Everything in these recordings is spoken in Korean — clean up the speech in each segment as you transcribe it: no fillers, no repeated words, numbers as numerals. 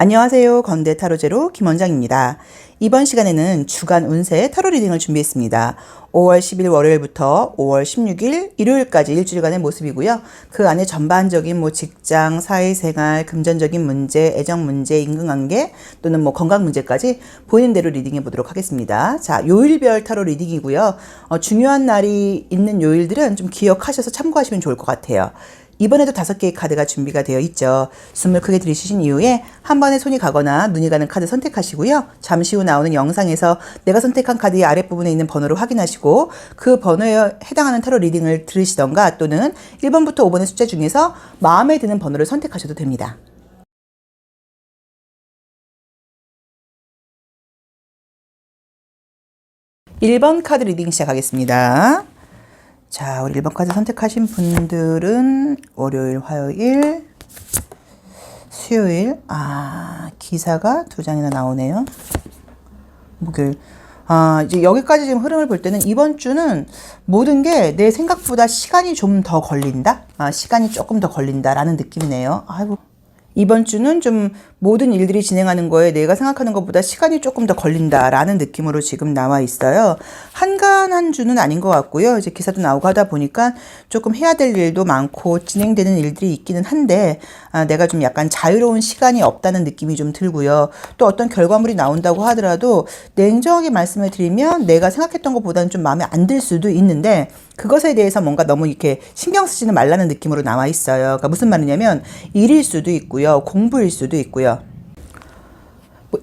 안녕하세요. 건대 타로제로 김원장입니다. 이번 시간에는 주간 운세 타로 리딩을 준비했습니다. 5월 10일 월요일부터 5월 16일 일요일까지 일주일간의 모습이고요. 그 안에 전반적인 직장, 사회생활, 금전적인 문제, 애정 문제, 인간관계 또는 건강 문제까지 보이는 대로 리딩해 보도록 하겠습니다. 자, 요일별 타로 리딩이고요. 중요한 날이 있는 요일들은 좀 기억하셔서 참고하시면 좋을 것 같아요. 이번에도 5개의 카드가 준비가 되어 있죠. 숨을 크게 들이쉬신 이후에 한 번에 손이 가거나 눈이 가는 카드 선택하시고요. 잠시 후 나오는 영상에서 내가 선택한 카드의 아랫부분에 있는 번호를 확인하시고 그 번호에 해당하는 타로 리딩을 들으시던가 또는 1번부터 5번의 숫자 중에서 마음에 드는 번호를 선택하셔도 됩니다. (1번) 카드 리딩 시작하겠습니다. 자, 우리 1번 카드 선택하신 분들은 월요일, 화요일, 수요일, 기사가 2장이나 나오네요. 목요일. 이제 여기까지 지금 흐름을 볼 때는 이번 주는 모든 게 내 생각보다 시간이 좀 더 걸린다? 시간이 조금 더 걸린다라는 느낌이네요. 아이고. 이번 주는 좀 모든 일들이 진행하는 거에 내가 생각하는 것보다 시간이 조금 더 걸린다라는 느낌으로 지금 나와 있어요. 한간한 주는 아닌 것 같고요. 이제 기사도 나오고 하다 보니까 조금 해야 될 일도 많고 진행되는 일들이 있기는 한데 내가 좀 약간 자유로운 시간이 없다는 느낌이 좀 들고요. 또 어떤 결과물이 나온다고 하더라도 냉정하게 말씀을 드리면 내가 생각했던 것보다는 좀 마음에 안 들 수도 있는데 그것에 대해서 뭔가 너무 이렇게 신경 쓰지는 말라는 느낌으로 나와 있어요. 그러니까 무슨 말이냐면 일일 수도 있고요. 공부일 수도 있고요.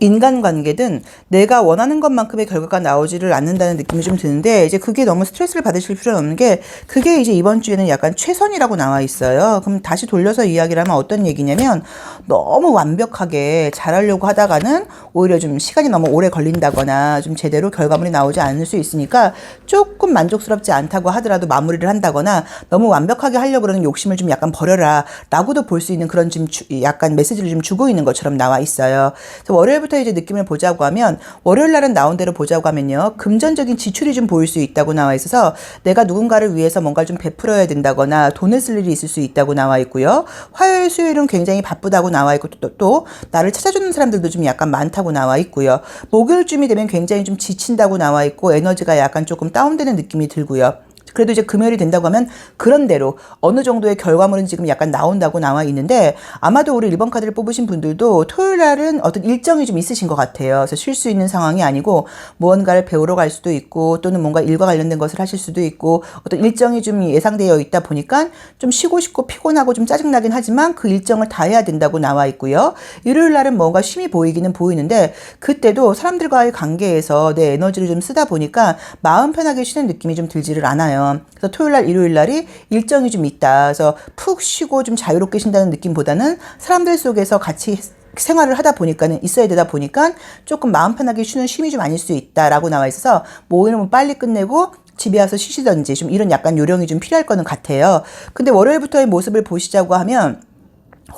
인간관계든 내가 원하는 것만큼의 결과가 나오지를 않는다는 느낌이 좀 드는데 이제 그게 너무 스트레스를 받으실 필요는 없는 게 그게 이제 이번 주에는 약간 최선이라고 나와 있어요. 그럼 다시 돌려서 이야기를 하면 어떤 얘기냐면 너무 완벽하게 잘하려고 하다가는 오히려 좀 시간이 너무 오래 걸린다거나 좀 제대로 결과물이 나오지 않을 수 있으니까 조금 만족스럽지 않다고 하더라도 마무리를 한다거나 너무 완벽하게 하려고 그러는 욕심을 좀 약간 버려라 라고도 볼 수 있는 그런 좀 약간 메시지를 좀 주고 있는 것처럼 나와 있어요. 그래서 월요일부터 이제 느낌을 보자고 하면 월요일 날은 나온 대로 보자고 하면요. 금전적인 지출이 좀 보일 수 있다고 나와 있어서 내가 누군가를 위해서 뭔가를 좀 베풀어야 된다거나 돈을 쓸 일이 있을 수 있다고 나와 있고요. 화요일, 수요일은 굉장히 바쁘다고 나와 있고 또 나를 찾아주는 사람들도 좀 약간 많다고 나와 있고요. 목요일쯤이 되면 굉장히 좀 지친다고 나와 있고 에너지가 약간 조금 다운되는 느낌이 들고요. 그래도 이제 금요일이 된다고 하면 그런대로 어느 정도의 결과물은 지금 약간 나온다고 나와 있는데 아마도 우리 1번 카드를 뽑으신 분들도 토요일 날은 어떤 일정이 좀 있으신 것 같아요. 그래서 쉴 수 있는 상황이 아니고 무언가를 배우러 갈 수도 있고 또는 뭔가 일과 관련된 것을 하실 수도 있고 어떤 일정이 좀 예상되어 있다 보니까 좀 쉬고 싶고 피곤하고 좀 짜증나긴 하지만 그 일정을 다 해야 된다고 나와 있고요. 일요일 날은 뭔가 쉼이 보이기는 보이는데 그때도 사람들과의 관계에서 내 에너지를 좀 쓰다 보니까 마음 편하게 쉬는 느낌이 좀 들지를 않아요. 그래서 토요일날, 일요일날이 일정이 좀 있다. 그래서 푹 쉬고 좀 자유롭게 쉰다는 느낌보다는 사람들 속에서 같이 생활을 하다 보니까는 있어야 되다 보니까 조금 마음 편하게 쉬는 쉼이 좀 아닐 수 있다라고 나와 있어서 모임을 빨리 끝내고 집에 와서 쉬시던지 좀 이런 약간 요령이 좀 필요할 거는 같아요. 근데 월요일부터의 모습을 보시자고 하면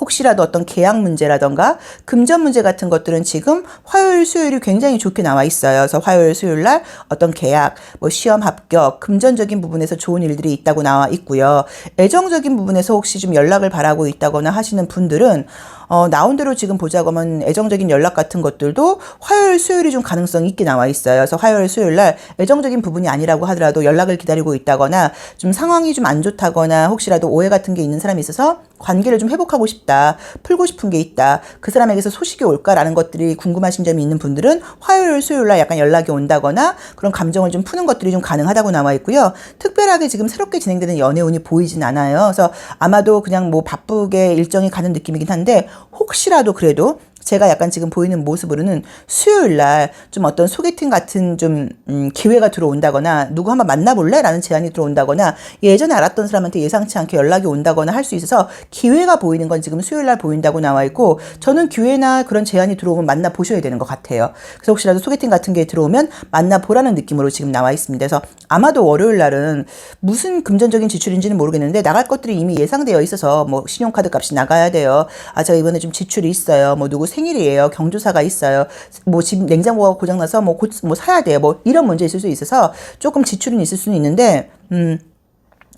혹시라도 어떤 계약 문제라던가 금전 문제 같은 것들은 지금 화요일, 수요일이 굉장히 좋게 나와 있어요. 그래서 화요일, 수요일 날 어떤 계약, 시험 합격, 금전적인 부분에서 좋은 일들이 있다고 나와 있고요. 애정적인 부분에서 혹시 좀 연락을 바라고 있다거나 하시는 분들은 나온 대로 지금 보자고 하면 애정적인 연락 같은 것들도 화요일, 수요일이 좀 가능성이 있게 나와 있어요. 그래서 화요일, 수요일 날 애정적인 부분이 아니라고 하더라도 연락을 기다리고 있다거나 좀 상황이 좀 안 좋다거나 혹시라도 오해 같은 게 있는 사람이 있어서 관계를 좀 회복하고 싶다, 풀고 싶은 게 있다, 그 사람에게서 소식이 올까라는 것들이 궁금하신 점이 있는 분들은 화요일, 수요일 날 약간 연락이 온다거나 그런 감정을 좀 푸는 것들이 좀 가능하다고 나와 있고요. 특별하게 지금 새롭게 진행되는 연애운이 보이진 않아요. 그래서 아마도 그냥 바쁘게 일정이 가는 느낌이긴 한데 혹시라도 그래도 제가 약간 지금 보이는 모습으로는 수요일 날 좀 어떤 소개팅 같은 좀 기회가 들어온다거나 누구 한번 만나볼래? 라는 제안이 들어온다거나 예전에 알았던 사람한테 예상치 않게 연락이 온다거나 할 수 있어서 기회가 보이는 건 지금 수요일 날 보인다고 나와 있고 저는 기회나 그런 제안이 들어오면 만나보셔야 되는 것 같아요. 그래서 혹시라도 소개팅 같은 게 들어오면 만나보라는 느낌으로 지금 나와 있습니다. 그래서 아마도 월요일 날은 무슨 금전적인 지출인지는 모르겠는데 나갈 것들이 이미 예상되어 있어서 신용카드 값이 나가야 돼요. 제가 이번에 좀 지출이 있어요. 누구 생일이에요. 경조사가 있어요. 집 냉장고가 고장나서 곧 사야 돼요. 이런 문제 있을 수 있어서 조금 지출은 있을 수는 있는데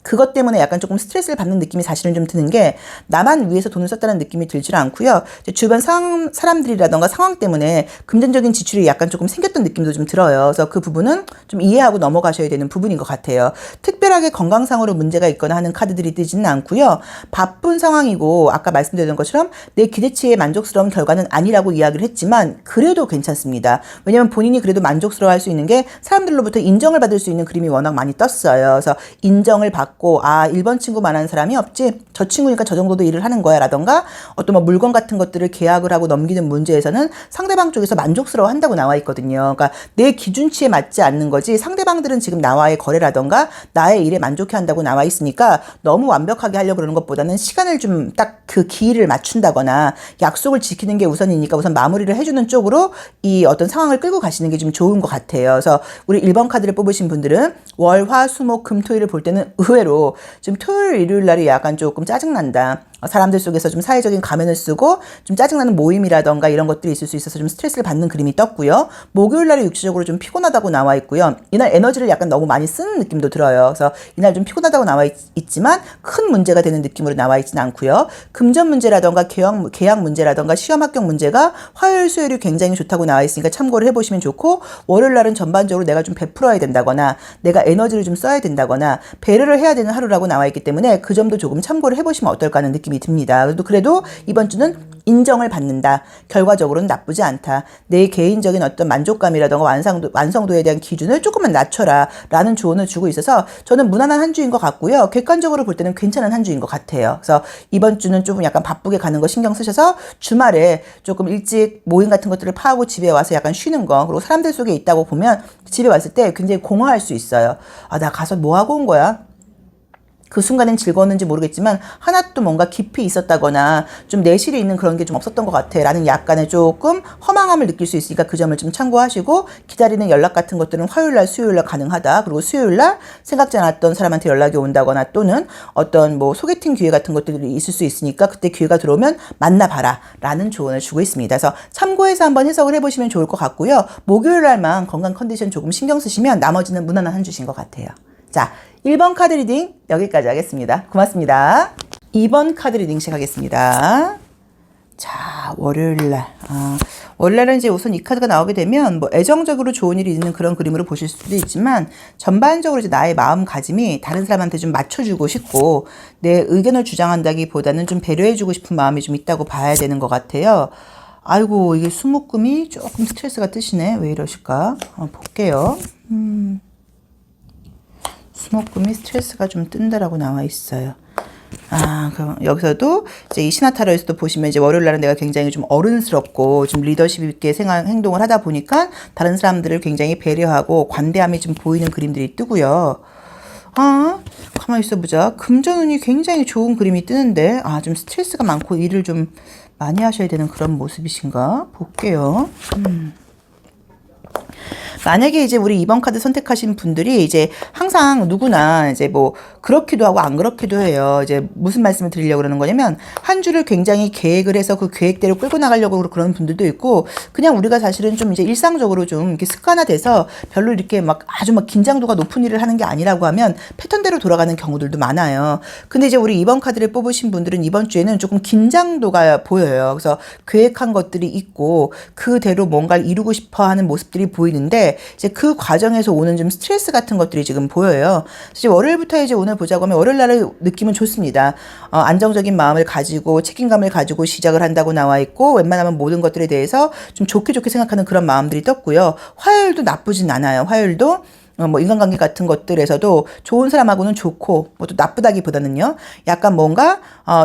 그것 때문에 약간 조금 스트레스를 받는 느낌이 사실은 좀 드는 게 나만 위해서 돈을 썼다는 느낌이 들지 않고요. 주변 사람들이라던가 상황 때문에 금전적인 지출이 약간 조금 생겼던 느낌도 좀 들어요. 그래서 그 부분은 좀 이해하고 넘어가셔야 되는 부분인 것 같아요. 특별하게 건강상으로 문제가 있거나 하는 카드들이 뜨지는 않고요. 바쁜 상황이고 아까 말씀드렸던 것처럼 내 기대치에 만족스러운 결과는 아니라고 이야기를 했지만 그래도 괜찮습니다. 왜냐하면 본인이 그래도 만족스러워할 수 있는 게 사람들로부터 인정을 받을 수 있는 그림이 워낙 많이 떴어요. 그래서 인정을 받고 1번 친구만한 사람이 없지, 저 친구니까 저 정도도 일을 하는 거야 라던가 어떤 뭐 물건 같은 것들을 계약을 하고 넘기는 문제에서는 상대방 쪽에서 만족스러워 한다고 나와 있거든요. 그러니까 내 기준치에 맞지 않는 거지 상대방들은 지금 나와의 거래라던가 나의 일에 만족해 한다고 나와 있으니까 너무 완벽하게 하려고 그러는 것보다는 시간을 좀 딱 그 기일을 맞춘다거나 약속을 지키는 게 우선이니까 우선 마무리를 해주는 쪽으로 이 어떤 상황을 끌고 가시는 게 좀 좋은 것 같아요. 그래서 우리 1번 카드를 뽑으신 분들은 월, 화, 수, 목, 금, 토일을 볼 때는 의외로 좀 토요일, 일요일 날이 약간 조금 짜증난다. 사람들 속에서 좀 사회적인 가면을 쓰고 좀 짜증나는 모임이라던가 이런 것들이 있을 수 있어서 좀 스트레스를 받는 그림이 떴고요. 목요일 날이 육체적으로 좀 피곤하다고 나와 있고요. 이날 에너지를 약간 너무 많이 쓰는 느낌도 들어요. 그래서 이날 좀 피곤하다고 나와 있지만 큰 문제가 되는 느낌으로 나와 있지는 않고요. 금전 문제라던가 계약 문제라던가 시험 합격 문제가 화요일, 수요일이 굉장히 좋다고 나와 있으니까 참고를 해보시면 좋고, 월요일 날은 전반적으로 내가 좀 베풀어야 된다거나 내가 에너지를 좀 써야 된다거나 배려를 해야 되는 하루라고 나와 있기 때문에 그 점도 조금 참고를 해보시면 어떨까 하는 느낌이 듭니다. 그래도 이번 주는 인정을 받는다. 결과적으로는 나쁘지 않다. 내 개인적인 어떤 만족감이라던가 완성도에 대한 기준을 조금만 낮춰라 라는 조언을 주고 있어서 저는 무난한 한 주인 것 같고요. 객관적으로 볼 때는 괜찮은 한 주인 것 같아요. 그래서 이번 주는 조금 약간 바쁘게 가는 거 신경 쓰셔서 주말에 조금 일찍 모임 같은 것들을 파하고 집에 와서 약간 쉬는 거, 그리고 사람들 속에 있다고 보면 집에 왔을 때 굉장히 공허할 수 있어요. 나 가서 뭐 하고 온 거야? 그 순간엔 즐거웠는지 모르겠지만 하나도 뭔가 깊이 있었다거나 좀 내실이 있는 그런 게 좀 없었던 것 같아 라는 약간의 조금 허망함을 느낄 수 있으니까 그 점을 좀 참고하시고, 기다리는 연락 같은 것들은 화요일날, 수요일날 가능하다. 그리고 수요일날 생각지 않았던 사람한테 연락이 온다거나 또는 어떤 뭐 소개팅 기회 같은 것들이 있을 수 있으니까 그때 기회가 들어오면 만나봐라 라는 조언을 주고 있습니다. 그래서 참고해서 한번 해석을 해보시면 좋을 것 같고요. 목요일날만 건강 컨디션 조금 신경 쓰시면 나머지는 무난한 한 주신 것 같아요. 자, 1번 카드 리딩 여기까지 하겠습니다. 고맙습니다. 2번 카드 리딩 시작하겠습니다. 자, 월요일날. 월요일날은 이제 우선 이 카드가 나오게 되면 뭐 애정적으로 좋은 일이 있는 그런 그림으로 보실 수도 있지만, 전반적으로 이제 나의 마음가짐이 다른 사람한테 좀 맞춰주고 싶고 내 의견을 주장한다기보다는 좀 배려해주고 싶은 마음이 좀 있다고 봐야 되는 것 같아요. 아이고, 이게 수목금이 조금 스트레스가 뜨시네. 왜 이러실까? 볼게요. 수목금이 스트레스가 좀 뜬다라고 나와 있어요. 그럼 여기서도 이제 이 신화타로에서도 보시면 이제 월요일 날은 내가 굉장히 좀 어른스럽고 좀 리더십 있게 행동을 하다 보니까 다른 사람들을 굉장히 배려하고 관대함이 좀 보이는 그림들이 뜨고요. 가만히 있어 보자. 금전운이 굉장히 좋은 그림이 뜨는데, 좀 스트레스가 많고 일을 좀 많이 하셔야 되는 그런 모습이신가? 볼게요. 만약에 이제 우리 2번 카드 선택하신 분들이 이제 항상 누구나 이제 뭐 그렇기도 하고 안 그렇기도 해요. 이제 무슨 말씀을 드리려고 그러는 거냐면, 한 주를 굉장히 계획을 해서 그 계획대로 끌고 나가려고 그러는 분들도 있고, 그냥 우리가 사실은 좀 이제 일상적으로 좀 이렇게 습관화돼서 별로 이렇게 막 아주 막 긴장도가 높은 일을 하는 게 아니라고 하면 패턴대로 돌아가는 경우들도 많아요. 근데 이제 우리 2번 카드를 뽑으신 분들은 이번 주에는 조금 긴장도가 보여요. 그래서 계획한 것들이 있고 그대로 뭔가를 이루고 싶어 하는 모습들이 보이는데, 이제 그 과정에서 오는 좀 스트레스 같은 것들이 지금 보여요. 이제 월요일부터 이제 오늘 보자고 하면 월요일 날의 느낌은 좋습니다. 안정적인 마음을 가지고 책임감을 가지고 시작을 한다고 나와 있고, 웬만하면 모든 것들에 대해서 좀 좋게 생각하는 그런 마음들이 떴고요. 화요일도 나쁘진 않아요. 화요일도 뭐 인간관계 같은 것들에서도 좋은 사람하고는 좋고, 뭐 또 나쁘다기보다는요, 약간 뭔가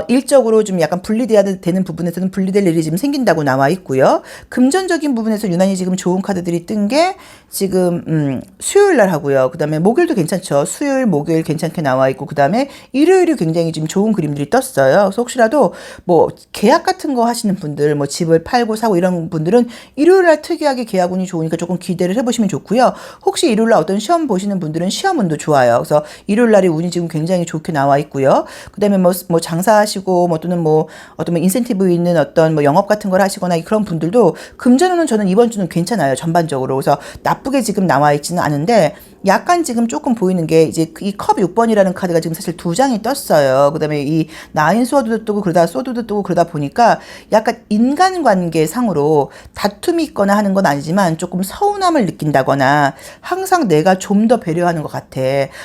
일적으로 좀 약간 분리돼야 되는 부분에서는 분리될 일이 지금 생긴다고 나와 있고요. 금전적인 부분에서 유난히 지금 좋은 카드들이 뜬 게 지금 수요일 날 하고요. 그다음에 목요일도 괜찮죠. 수요일, 목요일 괜찮게 나와 있고, 그다음에 일요일이 굉장히 지금 좋은 그림들이 떴어요. 그래서 혹시라도 뭐 계약 같은 거 하시는 분들, 뭐 집을 팔고 사고 이런 분들은 일요일 날 특이하게 계약운이 좋으니까 조금 기대를 해보시면 좋고요. 혹시 일요일 날 어떤 시험 보시는 분들은 시험운도 좋아요. 그래서 일요일 날이 운이 지금 굉장히 좋게 나와 있고요. 그다음에 뭐 장사하시고 뭐 또는 뭐 어떤 뭐 인센티브 있는 어떤 뭐 영업 같은 걸 하시거나 그런 분들도 금전운은 저는 이번 주는 괜찮아요. 전반적으로. 그래서 나쁘게 지금 나와 있지는 않은데, 약간 지금 조금 보이는 게 이제 이 컵 6번이라는 카드가 지금 사실 두 장이 떴어요. 그다음에 이 나인 소드도 뜨고 그러다 소드도 뜨고 그러다 보니까 약간 인간관계 상으로 다툼이 있거나 하는 건 아니지만 조금 서운함을 느낀다거나 항상 내가 좀 더 배려하는 것 같아.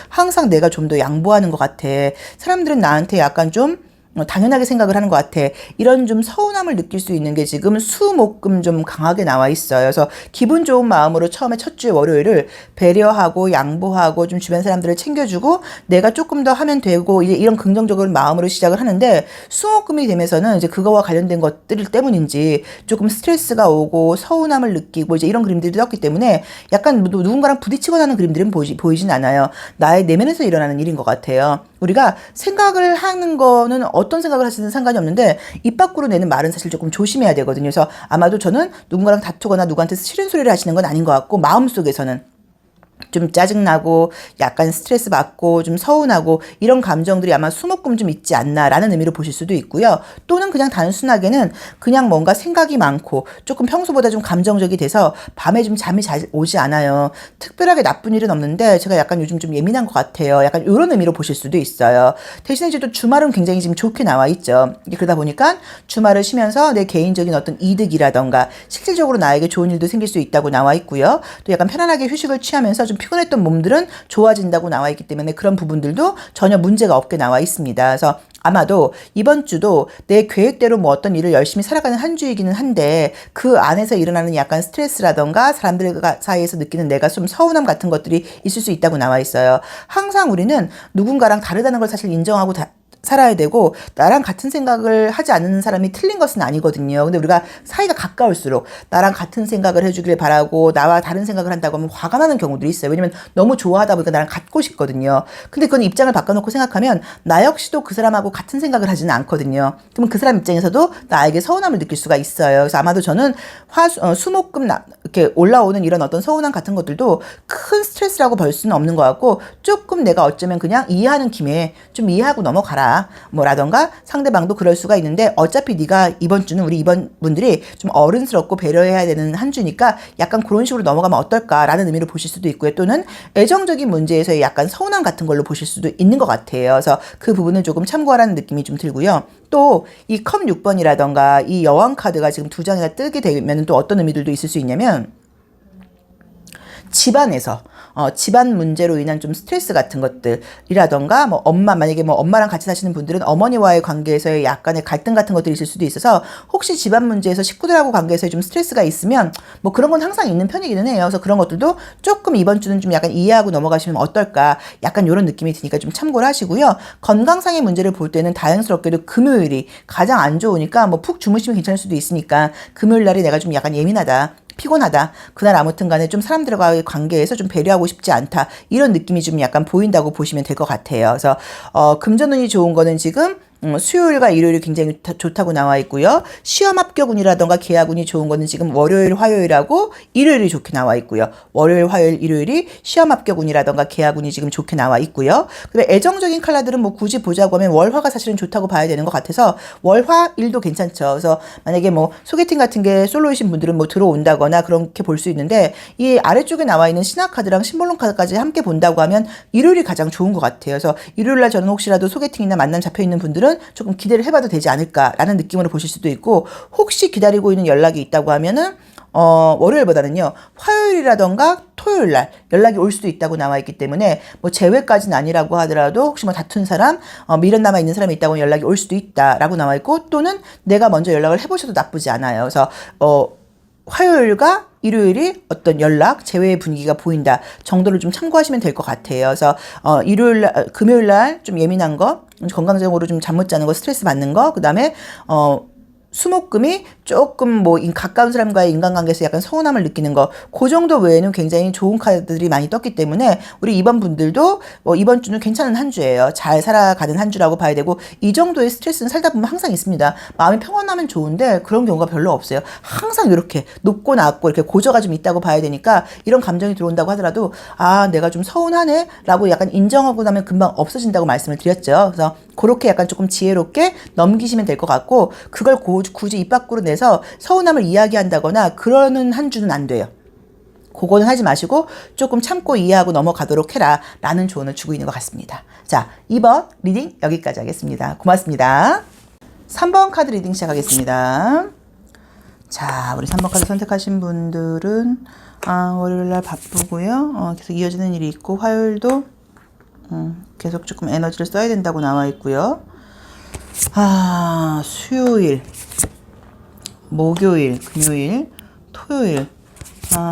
항상 내가 좀 더 양보하는 것 같아. 사람들은 나한테 약간 좀 당연하게 생각을 하는 것 같아. 이런 좀 서운함을 느낄 수 있는 게 지금 수목금 좀 강하게 나와 있어요. 그래서 기분 좋은 마음으로 처음에 첫 주에 월요일을 배려하고 양보하고 좀 주변 사람들을 챙겨주고 내가 조금 더 하면 되고 이제 이런 긍정적인 마음으로 시작을 하는데 수목금이 되면서는 이제 그거와 관련된 것들 때문인지 조금 스트레스가 오고 서운함을 느끼고 이제 이런 그림들이 떴기 때문에 약간 누군가랑 부딪히거나 하는 그림들은 보이진 않아요. 나의 내면에서 일어나는 일인 것 같아요. 우리가 생각을 하는 거는 어떤 생각을 하시든 상관이 없는데 입 밖으로 내는 말은 사실 조금 조심해야 되거든요. 그래서 아마도 저는 누군가랑 다투거나 누구한테 싫은 소리를 하시는 건 아닌 것 같고 마음속에서는 좀 짜증나고 약간 스트레스 받고 좀 서운하고 이런 감정들이 아마 수목금 좀 있지 않나라는 의미로 보실 수도 있고요. 또는 그냥 단순하게는 그냥 뭔가 생각이 많고 조금 평소보다 좀 감정적이 돼서 밤에 좀 잠이 잘 오지 않아요. 특별하게 나쁜 일은 없는데 제가 약간 요즘 좀 예민한 것 같아요. 약간 이런 의미로 보실 수도 있어요. 대신에 이제 또 주말은 굉장히 지금 좋게 나와 있죠. 그러다 보니까 주말을 쉬면서 내 개인적인 어떤 이득이라던가 실질적으로 나에게 좋은 일도 생길 수 있다고 나와 있고요. 또 약간 편안하게 휴식을 취하면서 좀 피곤했던 몸들은 좋아진다고 나와 있기 때문에 그런 부분들도 전혀 문제가 없게 나와 있습니다. 그래서 아마도 이번 주도 내 계획대로 뭐 어떤 일을 열심히 살아가는 한 주이기는 한데 그 안에서 일어나는 약간 스트레스라던가 사람들 사이에서 느끼는 내가 좀 서운함 같은 것들이 있을 수 있다고 나와 있어요. 항상 우리는 누군가랑 다르다는 걸 사실 인정하고 살아야 되고 나랑 같은 생각을 하지 않는 사람이 틀린 것은 아니거든요. 근데 우리가 사이가 가까울수록 나랑 같은 생각을 해주길 바라고 나와 다른 생각을 한다고 하면 화가 나는 경우들이 있어요. 왜냐면 너무 좋아하다 보니까 나랑 같고 싶거든요. 근데 그건 입장을 바꿔놓고 생각하면 나 역시도 그 사람하고 같은 생각을 하지는 않거든요. 그러면 그 사람 입장에서도 나에게 서운함을 느낄 수가 있어요. 그래서 아마도 저는 수목금 이렇게 올라오는 이런 어떤 서운함 같은 것들도 큰 스트레스라고 볼 수는 없는 것 같고 조금 내가 어쩌면 그냥 이해하는 김에 좀 이해하고 넘어가라. 뭐라던가 상대방도 그럴 수가 있는데 어차피 네가 이번 주는 우리 이번 분들이 좀 어른스럽고 배려해야 되는 한 주니까 약간 그런 식으로 넘어가면 어떨까라는 의미로 보실 수도 있고요. 또는 애정적인 문제에서의 약간 서운함 같은 걸로 보실 수도 있는 것 같아요. 그래서 그 부분을 조금 참고하라는 느낌이 좀 들고요. 또 이 컵 6번이라던가 이 여왕 카드가 지금 두 장이나 뜨게 되면 또 어떤 의미들도 있을 수 있냐면 집안에서 집안 문제로 인한 좀 스트레스 같은 것들이라던가 뭐 만약에 뭐 엄마랑 같이 사시는 분들은 어머니와의 관계에서의 약간의 갈등 같은 것들이 있을 수도 있어서 혹시 집안 문제에서 식구들하고 관계에서 좀 스트레스가 있으면 뭐 그런 건 항상 있는 편이기는 해요. 그래서 그런 것들도 조금 이번 주는 좀 약간 이해하고 넘어가시면 어떨까 약간 이런 느낌이 드니까 좀 참고를 하시고요. 건강상의 문제를 볼 때는 다행스럽게도 금요일이 가장 안 좋으니까 뭐 푹 주무시면 괜찮을 수도 있으니까 금요일 날이 내가 좀 약간 예민하다. 피곤하다. 그날 아무튼 간에 좀 사람들과의 관계에서 좀 배려하고 싶지 않다. 이런 느낌이 좀 약간 보인다고 보시면 될 것 같아요. 그래서 금전운이 좋은 거는 지금 수요일과 일요일이 굉장히 좋다고 나와 있고요. 시험 합격운이라던가 계약운이 좋은 거는 지금 월요일, 화요일하고 일요일이 좋게 나와 있고요. 월요일, 화요일, 일요일이 시험 합격운이라던가 계약운이 지금 좋게 나와 있고요. 그다음에 애정적인 컬러들은 뭐 굳이 보자고 하면 월화가 사실은 좋다고 봐야 되는 것 같아서 월화 일도 괜찮죠. 그래서 만약에 뭐 소개팅 같은 게 솔로이신 분들은 뭐 들어온다거나 그렇게 볼 수 있는데 이 아래쪽에 나와 있는 신화 카드랑 심볼론 카드까지 함께 본다고 하면 일요일이 가장 좋은 것 같아요. 그래서 일요일 날 저는 혹시라도 소개팅이나 만남 잡혀 있는 분들은 조금 기대를 해봐도 되지 않을까라는 느낌으로 보실 수도 있고 혹시 기다리고 있는 연락이 있다고 하면은 월요일보다는요 화요일이라던가 토요일 날 연락이 올 수도 있다고 나와 있기 때문에 뭐 재회까지는 아니라고 하더라도 혹시 뭐 다툰 사람 미련 남아 있는 사람이 있다고 연락이 올 수도 있다라고 나와 있고 또는 내가 먼저 연락을 해보셔도 나쁘지 않아요. 그래서 화요일과 일요일이 어떤 연락, 재회의 분위기가 보인다 정도를 좀 참고하시면 될 것 같아요. 그래서 금요일 날 좀 예민한 거, 건강적으로 좀 잠 못 자는 거, 스트레스 받는 거, 그다음에 수목금이 조금 뭐 가까운 사람과의 인간관계에서 약간 서운함을 느끼는 거, 그 정도 외에는 굉장히 좋은 카드들이 많이 떴기 때문에 우리 이번 분들도 이번 주는 괜찮은 한 주예요. 잘 살아가는 한 주라고 봐야 되고 이 정도의 스트레스는 살다 보면 항상 있습니다. 마음이 평온하면 좋은데 그런 경우가 별로 없어요. 항상 이렇게 높고 낮고 이렇게 고저가 좀 있다고 봐야 되니까 이런 감정이 들어온다고 하더라도 내가 좀 서운하네 라고 약간 인정하고 나면 금방 없어진다고 말씀을 드렸죠. 그래서 그렇게 약간 조금 지혜롭게 넘기시면 될 것 같고 그걸 굳이 입 밖으로 내서 서운함을 이야기한다거나 그러는 한 주는 안 돼요. 그거는 하지 마시고 조금 참고 이해하고 넘어가도록 해라 라는 조언을 주고 있는 것 같습니다. 자, 2번 리딩 여기까지 하겠습니다. 고맙습니다. 3번 카드 리딩 시작하겠습니다. 자, 우리 3번 카드 선택하신 분들은 월요일날 바쁘고요. 계속 이어지는 일이 있고 화요일도 계속 조금 에너지를 써야 된다고 나와 있고요. 수요일, 목요일, 금요일, 토요일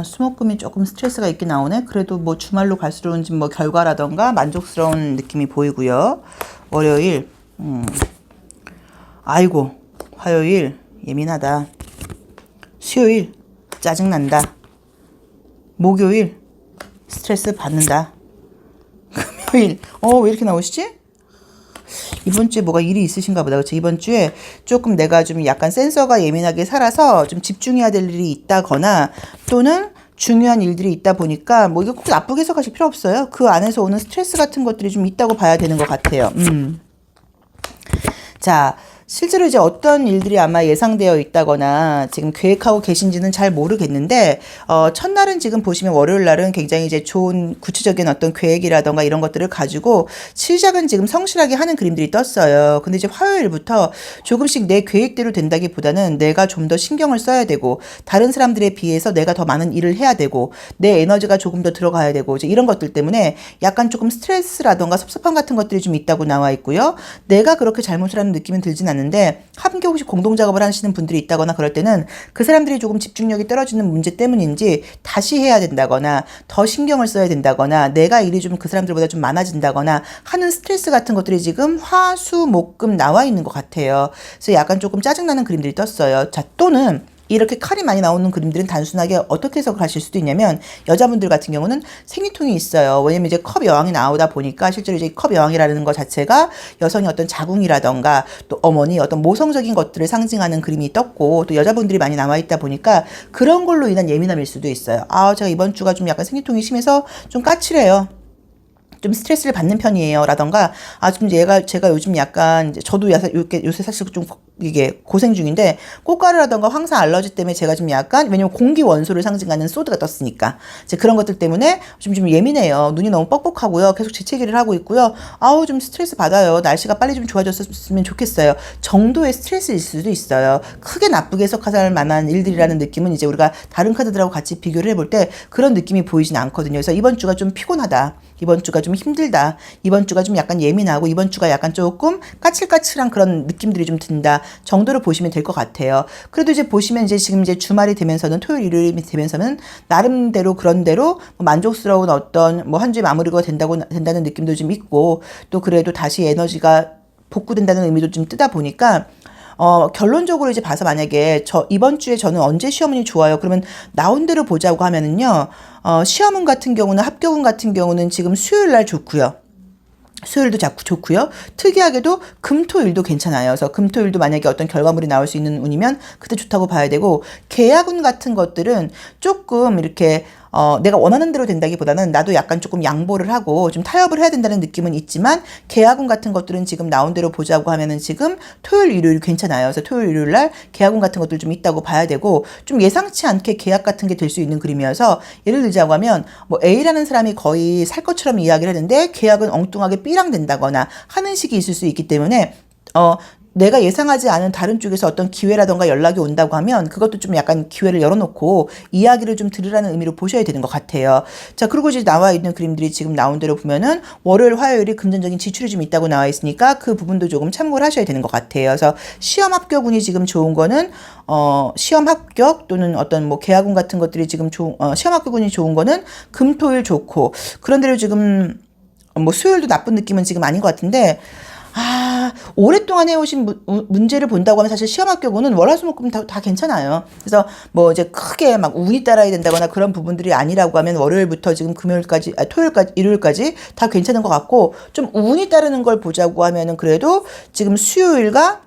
수목금이 조금 스트레스가 있게 나오네. 그래도 뭐 주말로 갈수록 뭐 결과라던가 만족스러운 느낌이 보이고요. 월요일 아이고 화요일 예민하다. 수요일 짜증난다. 목요일 스트레스 받는다. 금요일 왜 이렇게 나오시지? 이번 주에 뭐가 일이 있으신가 보다. 그렇죠? 이번 주에 조금 내가 좀 약간 센서가 예민하게 살아서 좀 집중해야 될 일이 있다거나 또는 중요한 일들이 있다 보니까 뭐 이거 꼭 나쁘게 해석하실 필요 없어요. 그 안에서 오는 스트레스 같은 것들이 좀 있다고 봐야 되는 것 같아요. 자, 실제로 이제 어떤 일들이 아마 예상되어 있다거나 지금 계획하고 계신지는 잘 모르겠는데 첫날은 지금 보시면 월요일 날은 굉장히 이제 좋은 구체적인 어떤 계획이라던가 이런 것들을 가지고 시작은 지금 성실하게 하는 그림들이 떴어요. 근데 이제 화요일부터 조금씩 내 계획대로 된다기보다는 내가 좀 더 신경을 써야 되고 다른 사람들에 비해서 내가 더 많은 일을 해야 되고 내 에너지가 조금 더 들어가야 되고 이제 이런 것들 때문에 약간 조금 스트레스라던가 섭섭함 같은 것들이 좀 있다고 나와 있고요. 내가 그렇게 잘못을 하는 느낌은 들진 않는데 함께 혹시 공동작업을 하시는 분들이 있다거나 그럴 때는 그 사람들이 조금 집중력이 떨어지는 문제 때문인지 다시 해야 된다거나 더 신경을 써야 된다거나 내가 일이 좀 그 사람들보다 좀 많아진다거나 하는 스트레스 같은 것들이 지금 화, 수, 목, 금 나와 있는 것 같아요. 그래서 약간 조금 짜증나는 그림들이 떴어요. 자, 또는 이렇게 칼이 많이 나오는 그림들은 단순하게 어떻게 해석을 하실 수도 있냐면 여자분들 같은 경우는 생리통이 있어요. 왜냐면 이제 컵 여왕이 나오다 보니까 실제로 이제 컵 여왕이라는 것 자체가 여성의 어떤 자궁이라던가 또 어머니 어떤 모성적인 것들을 상징하는 그림이 떴고 또 여자분들이 많이 나와 있다 보니까 그런 걸로 인한 예민함일 수도 있어요. 제가 이번 주가 좀 약간 생리통이 심해서 좀 까칠해요. 좀 스트레스를 받는 편이에요. 라던가, 좀 제가 요즘 약간, 저도 요새 사실 좀 이게 고생 중인데, 꽃가루라던가 황사 알러지 때문에 제가 좀 약간, 왜냐면 공기 원소를 상징하는 소드가 떴으니까. 이제 그런 것들 때문에 좀 예민해요. 눈이 너무 뻑뻑하고요. 계속 재채기를 하고 있고요. 좀 스트레스 받아요. 날씨가 빨리 좀 좋아졌으면 좋겠어요. 정도의 스트레스일 수도 있어요. 크게 나쁘게 해석할 만한 일들이라는 느낌은 이제 우리가 다른 카드들하고 같이 비교를 해볼 때 그런 느낌이 보이진 않거든요. 그래서 이번 주가 좀 피곤하다. 이번 주가 좀 힘들다. 이번 주가 좀 약간 예민하고 이번 주가 약간 조금 까칠까칠한 그런 느낌들이 좀 든다 정도로 보시면 될 것 같아요. 그래도 이제 보시면 이제 지금 이제 주말이 되면서는 토요일 일요일이 되면서는 나름대로 그런대로 만족스러운 어떤 뭐 한 주의 마무리가 된다는 느낌도 좀 있고 또 그래도 다시 에너지가 복구된다는 의미도 좀 뜨다 보니까 결론적으로 이제 봐서 만약에 이번 주에 저는 언제 시험운이 좋아요? 그러면 나온 대로 보자고 하면은요, 시험운 같은 경우는 합격운 같은 경우는 지금 수요일 날 좋고요. 수요일도 자꾸 좋고요. 특이하게도 금토일도 괜찮아요. 그래서 금토일도 만약에 어떤 결과물이 나올 수 있는 운이면 그때 좋다고 봐야 되고 계약운 같은 것들은 조금 이렇게 내가 원하는 대로 된다기보다는 나도 약간 조금 양보를 하고 좀 타협을 해야 된다는 느낌은 있지만 계약운 같은 것들은 지금 나온 대로 보자고 하면은 지금 토요일 일요일 괜찮아요. 그래서 토요일 일요일 날 계약운 같은 것들 좀 있다고 봐야 되고 좀 예상치 않게 계약 같은 게 될 수 있는 그림이어서 예를 들자고 하면 뭐 A라는 사람이 거의 살 것처럼 이야기를 했는데 계약은 엉뚱하게 B랑 된다거나 하는 식이 있을 수 있기 때문에 내가 예상하지 않은 다른 쪽에서 어떤 기회라던가 연락이 온다고 하면 그것도 좀 약간 기회를 열어놓고 이야기를 좀 들으라는 의미로 보셔야 되는 것 같아요. 자, 그리고 이제 나와 있는 그림들이 지금 나온 대로 보면은 월요일, 화요일이 금전적인 지출이 좀 있다고 나와 있으니까 그 부분도 조금 참고를 하셔야 되는 것 같아요. 그래서 시험 합격운이 지금 좋은 거는 시험 합격 또는 어떤 뭐 계약운 같은 것들이 지금 시험 합격운이 좋은 거는 금, 토, 일 좋고 그런대로 지금 뭐 수요일도 나쁜 느낌은 지금 아닌 것 같은데 오랫동안 해오신 문제를 본다고 하면 사실 시험 합격운은 월화수목금 다 괜찮아요. 그래서 뭐 이제 크게 막 운이 따라야 된다거나 그런 부분들이 아니라고 하면 월요일부터 지금 금요일까지, 토요일까지, 일요일까지 다 괜찮은 것 같고 좀 운이 따르는 걸 보자고 하면은 그래도 지금 수요일과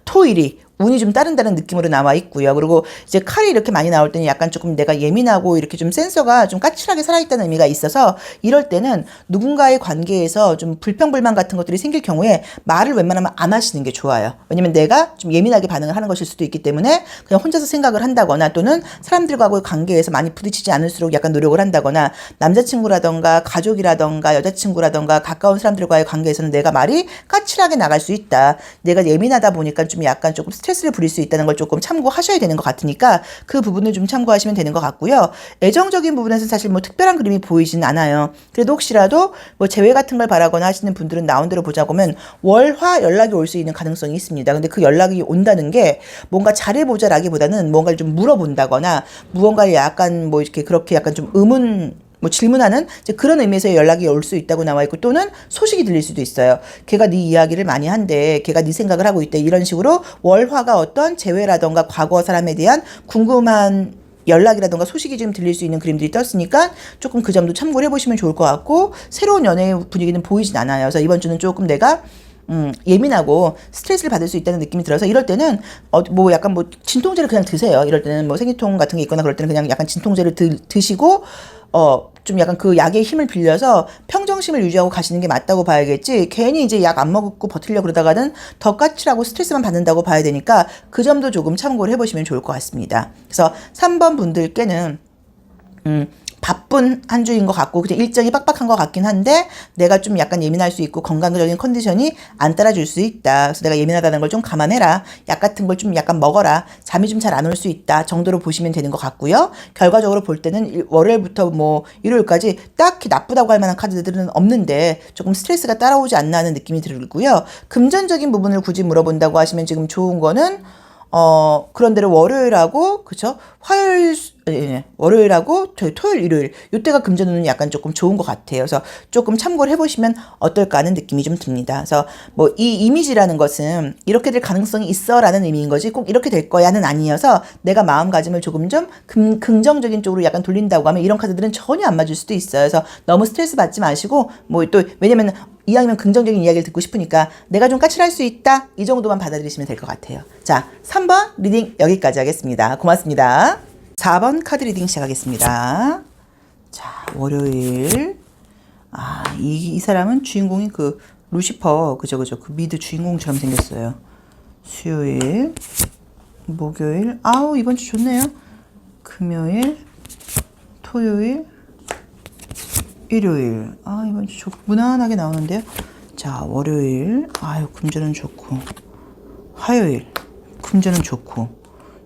토일이 운이 좀 따른다는 느낌으로 나와 있고요. 그리고 이제 칼이 이렇게 많이 나올 때는 약간 조금 내가 예민하고 이렇게 좀 센서가 좀 까칠하게 살아있다는 의미가 있어서 이럴 때는 누군가의 관계에서 좀 불평불만 같은 것들이 생길 경우에 말을 웬만하면 안 하시는 게 좋아요. 왜냐면 내가 좀 예민하게 반응을 하는 것일 수도 있기 때문에 그냥 혼자서 생각을 한다거나 또는 사람들과의 관계에서 많이 부딪히지 않을수록 약간 노력을 한다거나 남자친구라던가 가족이라던가 여자친구라던가 가까운 사람들과의 관계에서는 내가 말이 까칠하게 나갈 수 있다. 내가 예민하다 보니까 좀 약간 조금 스트레스를 부릴 수 있다는 걸 조금 참고하셔야 되는 것 같으니까 그 부분을 좀 참고하시면 되는 것 같고요. 애정적인 부분에서 사실 뭐 특별한 그림이 보이진 않아요. 그래도 혹시라도 뭐 재회 같은 걸 바라거나 하시는 분들은 나온 대로 보자고 하면 월화 연락이 올 수 있는 가능성이 있습니다. 근데 그 연락이 온다는 게 뭔가 잘해보자라기보다는 뭔가를 좀 물어본다거나 무언가를 약간 뭐 이렇게 그렇게 약간 좀 뭐 질문하는 이제 그런 의미에서 연락이 올 수 있다고 나와 있고 또는 소식이 들릴 수도 있어요. 걔가 네 이야기를 많이 한대. 걔가 네 생각을 하고 있대. 이런 식으로 월화가 어떤 재회라던가 과거 사람에 대한 궁금한 연락이라던가 소식이 지금 들릴 수 있는 그림들이 떴으니까 조금 그 점도 참고를 해보시면 좋을 것 같고 새로운 연애의 분위기는 보이진 않아요. 그래서 이번 주는 조금 내가 예민하고 스트레스를 받을 수 있다는 느낌이 들어서 이럴 때는 뭐 약간 뭐 진통제를 그냥 드세요. 이럴 때는 뭐 생리통 같은 게 있거나 그럴 때는 그냥 약간 진통제를 드시고 좀 약간 그 약의 힘을 빌려서 평정심을 유지하고 가시는 게 맞다고 봐야겠지. 괜히 이제 약 안 먹고 버티려고 그러다가는 더 까칠하고 스트레스만 받는다고 봐야 되니까 그 점도 조금 참고를 해보시면 좋을 것 같습니다. 그래서 3번 분들께는 바쁜 한 주인 것 같고 그냥 일정이 빡빡한 것 같긴 한데 내가 좀 약간 예민할 수 있고 건강적인 컨디션이 안 따라줄 수 있다. 그래서 내가 예민하다는 걸 좀 감안해라. 약 같은 걸 좀 약간 먹어라. 잠이 좀 잘 안 올 수 있다 정도로 보시면 되는 것 같고요. 결과적으로 볼 때는 월요일부터 뭐 일요일까지 딱히 나쁘다고 할 만한 카드들은 없는데 조금 스트레스가 따라오지 않나 하는 느낌이 들고요. 금전적인 부분을 굳이 물어본다고 하시면 지금 좋은 거는 그런대로 월요일하고, 그쵸? 월요일하고 토요일, 일요일. 요때가 금전운은 약간 조금 좋은 것 같아요. 그래서 조금 참고를 해보시면 어떨까 하는 느낌이 좀 듭니다. 그래서 뭐 이 이미지라는 것은 이렇게 될 가능성이 있어 라는 의미인 거지 꼭 이렇게 될 거야는 아니어서 내가 마음가짐을 조금 좀 긍정적인 쪽으로 약간 돌린다고 하면 이런 카드들은 전혀 안 맞을 수도 있어요. 그래서 너무 스트레스 받지 마시고, 뭐 또, 왜냐면 이왕이면 긍정적인 이야기를 듣고 싶으니까 내가 좀 까칠할 수 있다 이 정도만 받아들이시면 될 것 같아요. 자, 3번 리딩 여기까지 하겠습니다. 고맙습니다. 4번 카드 리딩 시작하겠습니다. 자, 월요일. 이 사람은 주인공이 그 루시퍼 그죠 그 미드 주인공처럼 생겼어요. 수요일, 목요일. 이번 주 좋네요. 금요일, 토요일, 일요일. 이번 주 무난하게 나오는데요. 자, 월요일. 금전은 좋고. 화요일. 금전은 좋고.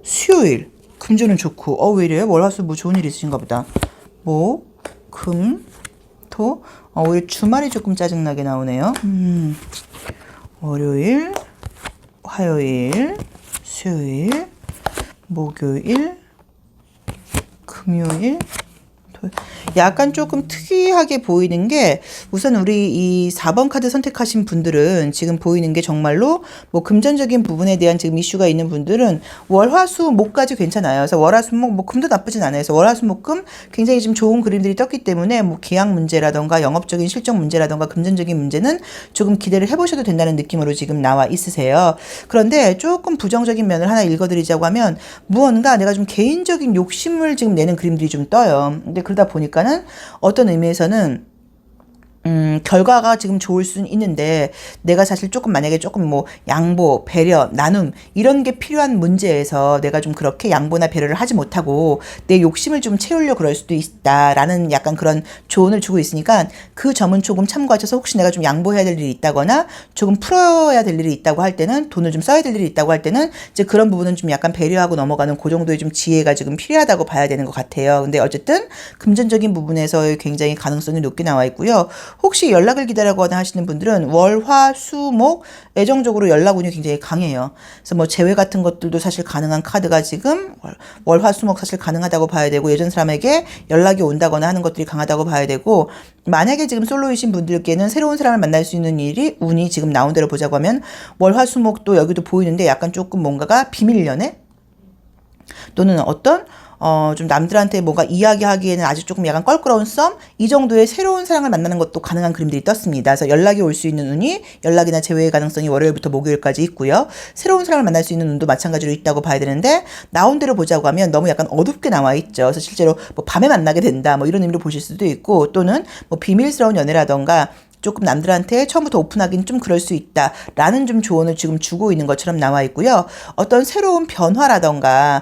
수요일. 금전은 좋고. 왜 이래요? 월화수 뭐 좋은 일 있으신가 보다. 목, 금, 토. 오히려 주말이 조금 짜증나게 나오네요. 월요일, 화요일, 수요일, 목요일, 금요일, 약간 조금 특이하게 보이는 게 우선 우리 이 4번 카드 선택하신 분들은 지금 보이는 게 정말로 뭐 금전적인 부분에 대한 지금 이슈가 있는 분들은 월화수목까지 괜찮아요. 그래서 월화수목 뭐 금도 나쁘진 않아요. 그래서 월화수목금 굉장히 지금 좋은 그림들이 떴기 때문에 뭐 계약 문제라던가 영업적인 실적 문제라던가 금전적인 문제는 조금 기대를 해보셔도 된다는 느낌으로 지금 나와 있으세요. 그런데 조금 부정적인 면을 하나 읽어드리자고 하면 무언가 내가 좀 개인적인 욕심을 지금 내는 그림들이 좀 떠요. 근데 그러다 보니까는 어떤 의미에서는 결과가 지금 좋을 수는 있는데 내가 사실 조금 만약에 조금 뭐 양보, 배려, 나눔 이런 게 필요한 문제에서 내가 좀 그렇게 양보나 배려를 하지 못하고 내 욕심을 좀 채우려고 그럴 수도 있다라는 약간 그런 조언을 주고 있으니까 그 점은 조금 참고하셔서 혹시 내가 좀 양보해야 될 일이 있다거나 조금 풀어야 될 일이 있다고 할 때는 돈을 좀 써야 될 일이 있다고 할 때는 이제 그런 부분은 좀 약간 배려하고 넘어가는 그 정도의 좀 지혜가 지금 필요하다고 봐야 되는 것 같아요. 근데 어쨌든 금전적인 부분에서 굉장히 가능성이 높게 나와 있고요. 혹시 연락을 기다리거나 하시는 분들은 월, 화, 수, 목 애정적으로 연락운이 굉장히 강해요. 그래서 뭐 재회 같은 것들도 사실 가능한 카드가 지금 월, 화, 수, 목 사실 가능하다고 봐야 되고 예전 사람에게 연락이 온다거나 하는 것들이 강하다고 봐야 되고 만약에 지금 솔로이신 분들께는 새로운 사람을 만날 수 있는 일이 운이 지금 나온 대로 보자고 하면 월, 화, 수, 목도 여기도 보이는데 약간 조금 뭔가가 비밀 연애 또는 어떤 좀 남들한테 뭔가 이야기하기에는 아직 조금 약간 껄끄러운 썸? 이 정도의 새로운 사랑을 만나는 것도 가능한 그림들이 떴습니다. 그래서 연락이 올 수 있는 운이 연락이나 재회의 가능성이 월요일부터 목요일까지 있고요. 새로운 사랑을 만날 수 있는 운도 마찬가지로 있다고 봐야 되는데 나온 대로 보자고 하면 너무 약간 어둡게 나와 있죠. 그래서 실제로 뭐 밤에 만나게 된다 뭐 이런 의미로 보실 수도 있고 또는 뭐 비밀스러운 연애라던가 조금 남들한테 처음부터 오픈하기는 좀 그럴 수 있다라는 좀 조언을 지금 주고 있는 것처럼 나와 있고요. 어떤 새로운 변화라던가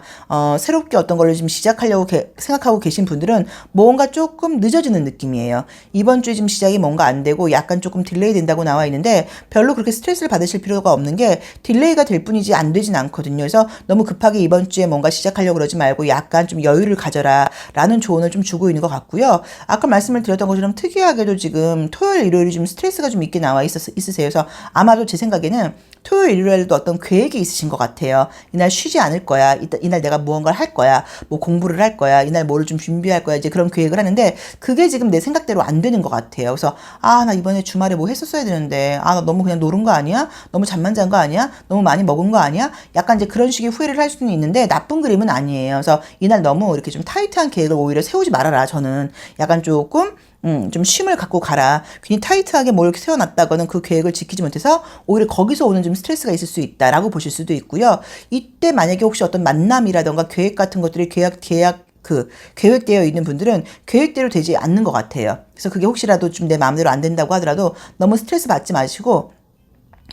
새롭게 어떤 걸 지금 시작하려고 생각하고 계신 분들은 뭔가 조금 늦어지는 느낌이에요. 이번 주에 지금 시작이 뭔가 안 되고 약간 조금 딜레이 된다고 나와 있는데 별로 그렇게 스트레스를 받으실 필요가 없는 게 딜레이가 될 뿐이지 안 되진 않거든요. 그래서 너무 급하게 이번 주에 뭔가 시작하려고 그러지 말고 약간 좀 여유를 가져라 라는 조언을 좀 주고 있는 것 같고요. 아까 말씀을 드렸던 것처럼 특이하게도 지금 토요일, 일요일이 좀 스트레스가 좀 있게 나와 있으세요. 그래서 아마도 제 생각에는 토요일, 일요일에도 어떤 계획이 있으신 것 같아요. 이날 쉬지 않을 거야. 이날 내가 무언가를 할 거야. 뭐 공부를 할 거야. 이날 뭐를 좀 준비할 거야. 이제 그런 계획을 하는데 그게 지금 내 생각대로 안 되는 것 같아요. 그래서 나 이번에 주말에 뭐 했었어야 되는데 나 너무 그냥 노는 거 아니야? 너무 잠만 잔 거 아니야? 너무 많이 먹은 거 아니야? 약간 이제 그런 식의 후회를 할 수는 있는데 나쁜 그림은 아니에요. 그래서 이날 너무 이렇게 좀 타이트한 계획을 오히려 세우지 말아라. 저는 약간 조금 좀 쉼을 갖고 가라. 괜히 타이트하게 뭘 세워놨다가는 그 계획을 지키지 못해서 오히려 거기서 오는 좀 스트레스가 있을 수 있다라고 보실 수도 있고요. 이때 만약에 혹시 어떤 만남이라던가 계획 같은 것들이 계획되어 있는 분들은 계획대로 되지 않는 것 같아요. 그래서 그게 혹시라도 좀 내 마음대로 안 된다고 하더라도 너무 스트레스 받지 마시고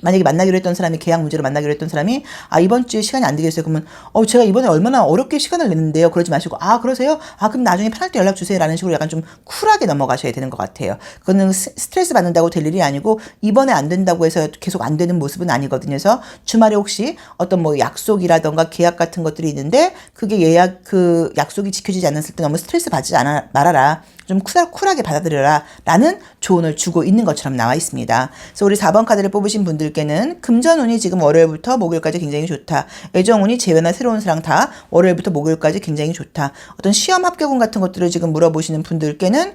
만약에 만나기로 했던 사람이 계약 문제로 만나기로 했던 사람이 이번 주에 시간이 안 되겠어요. 그러면 제가 이번에 얼마나 어렵게 시간을 냈는데요. 그러지 마시고 그러세요? 그럼 나중에 편할 때 연락 주세요. 라는 식으로 약간 좀 쿨하게 넘어가셔야 되는 것 같아요. 그거는 스트레스 받는다고 될 일이 아니고 이번에 안 된다고 해서 계속 안 되는 모습은 아니거든요. 그래서 주말에 혹시 어떤 뭐 약속이라던가 계약 같은 것들이 있는데 그게 그 약속이 지켜지지 않았을 때 너무 스트레스 받지 말아라. 좀 쿨하게 받아들여라 라는 조언을 주고 있는 것처럼 나와 있습니다. 그래서 우리 4번 카드를 뽑으신 분들께는 금전운이 지금 월요일부터 목요일까지 굉장히 좋다. 애정운이 재회나 새로운 사랑 다 월요일부터 목요일까지 굉장히 좋다. 어떤 시험 합격운 같은 것들을 지금 물어보시는 분들께는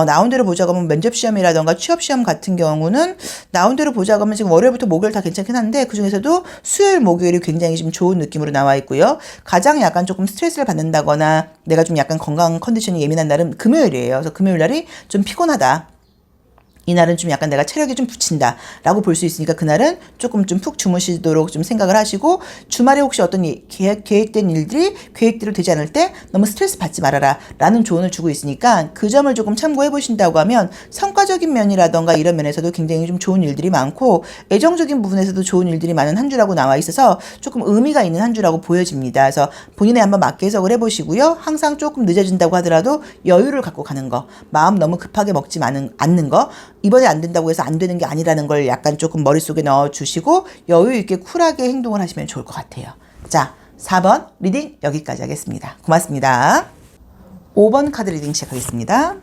나온 대로 보자고 하면 면접시험이라던가 취업시험 같은 경우는 나온 대로 보자고 하면 지금 월요일부터 목요일 다 괜찮긴 한데 그중에서도 수요일, 목요일이 굉장히 좀 좋은 느낌으로 나와 있고요. 가장 약간 조금 스트레스를 받는다거나 내가 좀 약간 건강 컨디션이 예민한 날은 금요일이에요. 그래서 금요일 날이 좀 피곤하다. 이날은 좀 약간 내가 체력이 좀 붙인다 라고 볼 수 있으니까 그날은 조금 좀 푹 주무시도록 좀 생각을 하시고 주말에 혹시 어떤 계획된 일들이 계획대로 되지 않을 때 너무 스트레스 받지 말아라 라는 조언을 주고 있으니까 그 점을 조금 참고해 보신다고 하면 성과적인 면이라던가 이런 면에서도 굉장히 좀 좋은 일들이 많고 애정적인 부분에서도 좋은 일들이 많은 한 주라고 나와 있어서 조금 의미가 있는 한 주라고 보여집니다. 그래서 본인의 한번 맞게 해석을 해보시고요. 항상 조금 늦어진다고 하더라도 여유를 갖고 가는 거, 마음 너무 급하게 먹지 않는 거, 이번에 안 된다고 해서 안 되는 게 아니라는 걸 약간 조금 머릿속에 넣어주시고 여유 있게 쿨하게 행동을 하시면 좋을 것 같아요. 자, 4번 리딩 여기까지 하겠습니다. 고맙습니다. 5번 카드 리딩 시작하겠습니다.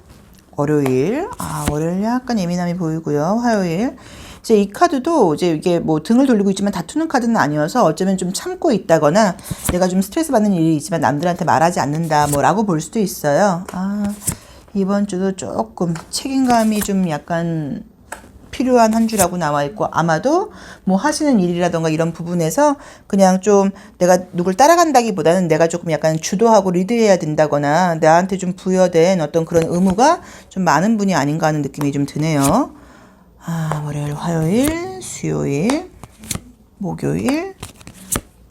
월요일, 월요일 약간 예민함이 보이고요. 화요일. 이제 이 카드도 이제 이게 뭐 등을 돌리고 있지만 다투는 카드는 아니어서 어쩌면 좀 참고 있다거나 내가 좀 스트레스 받는 일이 있지만 남들한테 말하지 않는다 뭐라고 볼 수도 있어요. 이번 주도 조금 책임감이 좀 약간 필요한 한 주라고 나와 있고 아마도 뭐 하시는 일이라던가 이런 부분에서 그냥 좀 내가 누굴 따라간다기보다는 내가 조금 약간 주도하고 리드해야 된다거나 나한테 좀 부여된 어떤 그런 의무가 좀 많은 분이 아닌가 하는 느낌이 좀 드네요. 월요일, 화요일, 수요일, 목요일,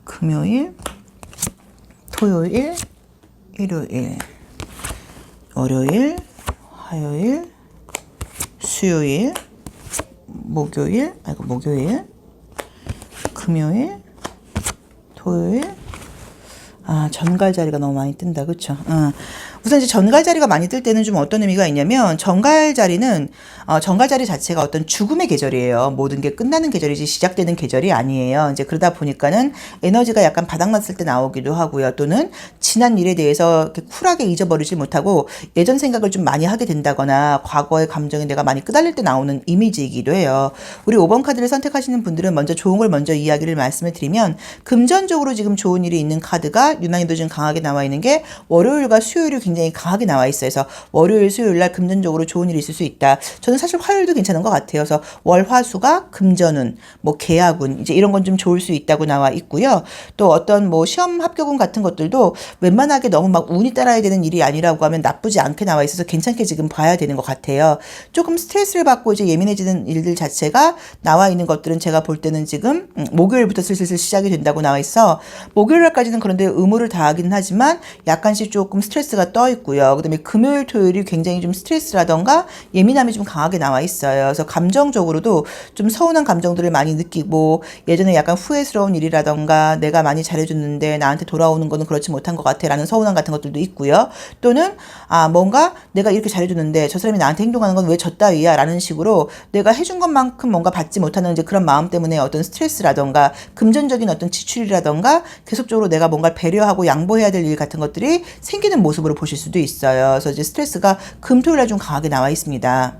금요일, 토요일, 일요일, 월요일, 화요일, 수요일, 목요일, 금요일, 토요일. 전갈 자리가 너무 많이 뜬다. 그쵸? 우선 이제 전갈 자리가 많이 뜰 때는 좀 어떤 의미가 있냐면 전갈 자리는 전갈 자리 자체가 어떤 죽음의 계절이에요. 모든 게 끝나는 계절이지 시작되는 계절이 아니에요. 이제 그러다 보니까는 에너지가 약간 바닥났을 때 나오기도 하고요. 또는 지난 일에 대해서 이렇게 쿨하게 잊어버리지 못하고 예전 생각을 좀 많이 하게 된다거나 과거의 감정에 내가 많이 끄달릴 때 나오는 이미지이기도 해요. 우리 5번 카드를 선택하시는 분들은 먼저 좋은 걸 먼저 이야기를 말씀을 드리면 금전적으로 지금 좋은 일이 있는 카드가 유난히도 좀 강하게 나와 있는 게 월요일과 수요일이 굉장히 강하게 나와 있어요. 그래서 월요일, 수요일 날 금전적으로 좋은 일이 있을 수 있다. 저는 사실 화요일도 괜찮은 것 같아요. 그래서 월, 화, 수가 금전운, 뭐 계약운 이제 이런 건 좀 좋을 수 있다고 나와 있고요. 또 어떤 뭐 시험 합격운 같은 것들도 웬만하게 너무 막 운이 따라야 되는 일이 아니라고 하면 나쁘지 않게 나와 있어서 괜찮게 지금 봐야 되는 것 같아요. 조금 스트레스를 받고 이제 예민해지는 일들 자체가 나와 있는 것들은 제가 볼 때는 지금 목요일부터 슬슬 시작이 된다고 나와 있어. 목요일까지는 그런데 의무를 다하기는 하지만 약간씩 조금 스트레스가 떠 있고요. 그다음에 금요일, 토요일이 굉장히 좀 스트레스라던가 예민함이 좀 강하게 나와 있어요. 그래서 감정적으로도 좀 서운한 감정들을 많이 느끼고 예전에 약간 후회스러운 일이라던가 내가 많이 잘해줬는데 나한테 돌아오는 거는 그렇지 못한 것 같아 라는 서운함 같은 것들도 있고요. 또는 뭔가 내가 이렇게 잘해줬는데 저 사람이 나한테 행동하는 건 왜 저 따위야 라는 식으로 내가 해준 것만큼 뭔가 받지 못하는 이제 그런 마음 때문에 어떤 스트레스라던가 금전적인 어떤 지출이라던가 계속적으로 내가 뭔가 배려하고 양보해야 될 일 같은 것들이 생기는 모습으로 보실 수도 있어요. 그래서 이제 스트레스가 금토일날 좀 강하게 나와 있습니다.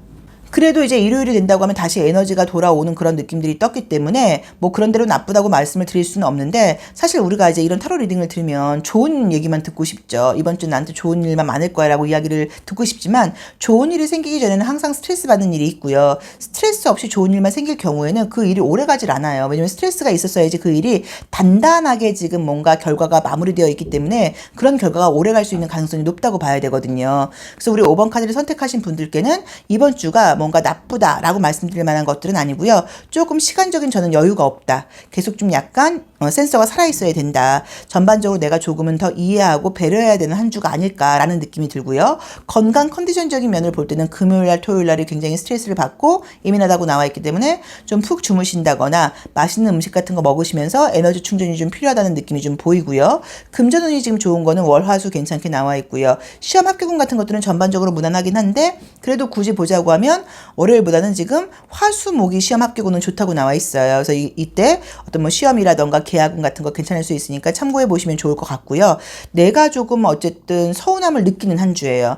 그래도 이제 일요일이 된다고 하면 다시 에너지가 돌아오는 그런 느낌들이 떴기 때문에 뭐 그런 대로 나쁘다고 말씀을 드릴 수는 없는데 사실 우리가 이제 이런 타로 리딩을 들으면 좋은 얘기만 듣고 싶죠. 이번 주 나한테 좋은 일만 많을 거야 라고 이야기를 듣고 싶지만 좋은 일이 생기기 전에는 항상 스트레스 받는 일이 있고요. 스트레스 없이 좋은 일만 생길 경우에는 그 일이 오래 가질 않아요. 왜냐면 스트레스가 있었어야지 그 일이 단단하게 지금 뭔가 결과가 마무리되어 있기 때문에 그런 결과가 오래 갈 수 있는 가능성이 높다고 봐야 되거든요. 그래서 우리 5번 카드를 선택하신 분들께는 이번 주가 뭔가 나쁘다라고 말씀드릴 만한 것들은 아니고요. 조금 시간적인 저는 여유가 없다. 계속 좀 약간 센서가 살아있어야 된다. 전반적으로 내가 조금은 더 이해하고 배려해야 되는 한 주가 아닐까라는 느낌이 들고요. 건강 컨디션적인 면을 볼 때는 금요일날 토요일날이 굉장히 스트레스를 받고 예민하다고 나와 있기 때문에 좀 푹 주무신다거나 맛있는 음식 같은 거 먹으시면서 에너지 충전이 좀 필요하다는 느낌이 좀 보이고요. 금전운이 지금 좋은 거는 월화수 괜찮게 나와 있고요. 시험 합격운 같은 것들은 전반적으로 무난하긴 한데 그래도 굳이 보자고 하면 월요일보다는 지금 화수목이 시험 합격운은 좋다고 나와 있어요. 그래서 이때 어떤 뭐 시험이라던가 계약운 같은 거 괜찮을 수 있으니까 참고해 보시면 좋을 것 같고요. 내가 조금 어쨌든 서운함을 느끼는 한 주예요.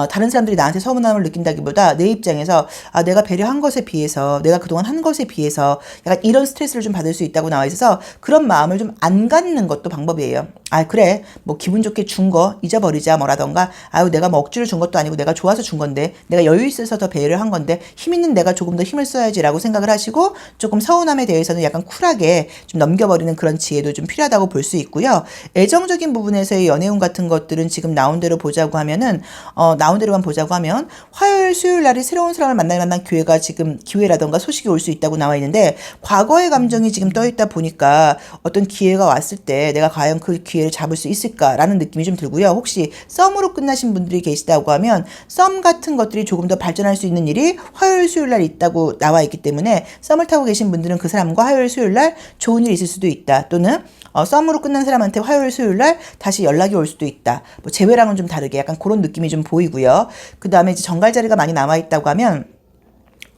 다른 사람들이 나한테 서운함을 느낀다기보다 내 입장에서 내가 배려한 것에 비해서 내가 그동안 한 것에 비해서 약간 이런 스트레스를 좀 받을 수 있다고 나와 있어서 그런 마음을 좀 안 갖는 것도 방법이에요. 그래 뭐 기분 좋게 준 거 잊어버리자 뭐라던가 내가 뭐 억지로 준 것도 아니고 내가 좋아서 준 건데 내가 여유 있어서 더 배려를 한 건데 힘 있는 내가 조금 더 힘을 써야지라고 생각을 하시고 조금 서운함에 대해서는 약간 쿨하게 좀 넘겨버리는 그런 지혜도 좀 필요하다고 볼 수 있고요. 애정적인 부분에서의 연애운 같은 것들은 지금 나온 대로 보자고 하면은 나온 대로만 보자고 하면 화요일 수요일 날이 새로운 사람을 만날 만한 기회가 지금 기회라던가 소식이 올 수 있다고 나와 있는데 과거의 감정이 지금 떠 있다 보니까 어떤 기회가 왔을 때 내가 과연 그 기회를 잡을 수 있을까라는 느낌이 좀 들고요. 혹시 썸으로 끝나신 분들이 계시다고 하면 썸 같은 것들이 조금 더 발전할 수 있는 일이 화요일 수요일 날 있다고 나와 있기 때문에 썸을 타고 계신 분들은 그 사람과 화요일 수요일 날 좋은 일이 있을 수도 있다. 또는 썸으로 끝난 사람한테 화요일 수요일 날 다시 연락이 올 수도 있다. 뭐 제외랑은 좀 다르게 약간 그런 느낌이 좀 보이고요. 그 다음에 이제 정갈 자리가 많이 남아 있다고 하면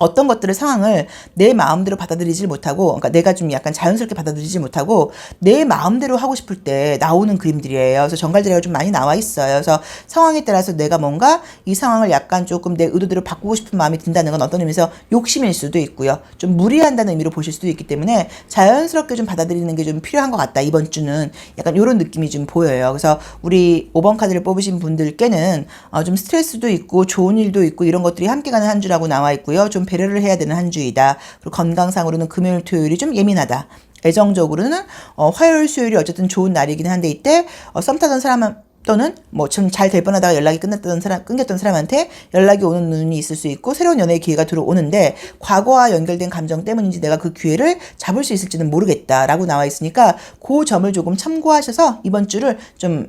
어떤 것들을 상황을 내 마음대로 받아들이지 못하고 그러니까 내가 좀 약간 자연스럽게 받아들이지 못하고 내 마음대로 하고 싶을 때 나오는 그림들이에요. 그래서 정갈자리가 좀 많이 나와 있어요. 그래서 상황에 따라서 내가 뭔가 이 상황을 약간 조금 내 의도대로 바꾸고 싶은 마음이 든다는 건 어떤 의미에서 욕심일 수도 있고요. 좀 무리한다는 의미로 보실 수도 있기 때문에 자연스럽게 좀 받아들이는 게 좀 필요한 것 같다. 이번 주는 약간 이런 느낌이 좀 보여요. 그래서 우리 5번 카드를 뽑으신 분들께는 좀 스트레스도 있고 좋은 일도 있고 이런 것들이 함께 가는 한 주라고 나와 있고요. 좀 배려를 해야 되는 한 주이다. 그리고 건강상으로는 금요일, 토요일이 좀 예민하다. 애정적으로는 화요일, 수요일이 어쨌든 좋은 날이긴 한데 이때 썸 타던 사람 또는 뭐 좀 잘 될 뻔하다가 연락이 끊겼던 사람한테 연락이 오는 눈이 있을 수 있고 새로운 연애의 기회가 들어오는데 과거와 연결된 감정 때문인지 내가 그 기회를 잡을 수 있을지는 모르겠다라고 나와 있으니까 그 점을 조금 참고하셔서 이번 주를 좀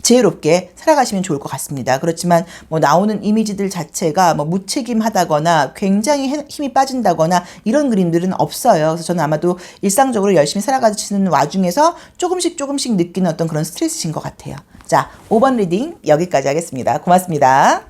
지혜롭게 살아가시면 좋을 것 같습니다. 그렇지만 뭐 나오는 이미지들 자체가 뭐 무책임하다거나 굉장히 힘이 빠진다거나 이런 그림들은 없어요. 그래서 저는 아마도 일상적으로 열심히 살아가시는 와중에서 조금씩 느끼는 어떤 그런 스트레스인 것 같아요. 자, 5번 리딩 여기까지 하겠습니다. 고맙습니다.